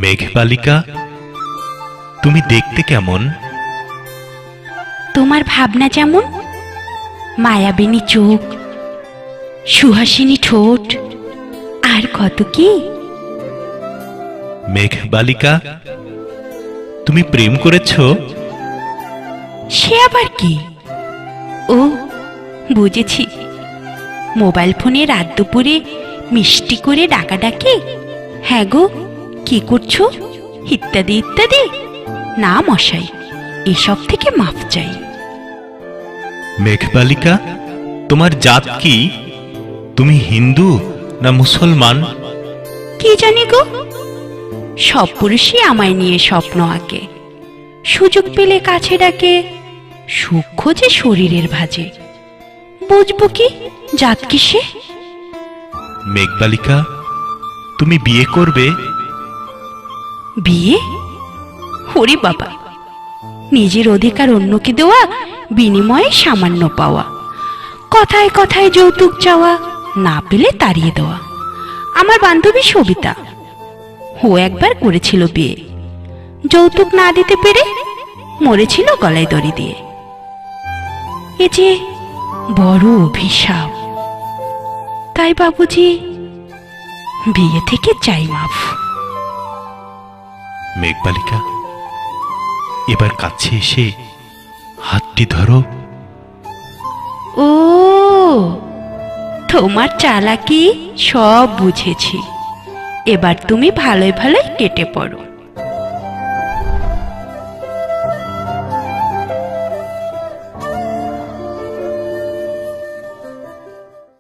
মেঘবালিকা, তুমি দেখতে কেমন? তোমার ভাবনা যেমন, মায়াবিনী চোখ, সুহাসিনী ঠোঁট, আর কত কি। মেঘবালিকা, তুমি প্রেম করেছ? সে আবার কি? ও, বুঝেছি। মোবাইল ফোনে রাত দুপুরে মিষ্টি করে ডাকাডাকি, হ্যাঁ গো কি করছো, ইত্যাদি ইত্যাদি। না মশাই, এসব থেকে মাফ চাই। মেঘবালিকা, তোমার জাত কি? তুমি হিন্দু না মুসলমান? কি জানি গো, সব পুরুষই আমায় নিয়ে স্বপ্ন আঁকে, সুযোগ পেলে কাছে ডাকে, সুখ খোঁজে শরীরের ভাজে। বুঝবো কি জাত কিসে? মেঘবালিকা, তুমি বিয়ে করবে? বিয়ে? হরি বাবা, নিজের অধিকার অন্যকে দেওয়া, বিনিময়ে সামান্য পাওয়া, কথায় কথায় যৌতুক চাওয়া, না পেলে তাড়িয়ে দেওয়া। আমার বান্ধবী সবিতা, ও একবার করেছিল বিয়ে, যৌতুক না দিতে পেরে মরেছিল গলায় দড়ি দিয়ে। এ যে বড় অভিশাপ। তাই বাবুজি, বিয়ে থেকে চাই মাফ। মেঘবালিকা, এবার কাছে এসে হাতটি ধরো। ও, তোমার চালাকি সব বুঝেছি। এবার তুমি ভালোই ভালোই কেটে পড়ো।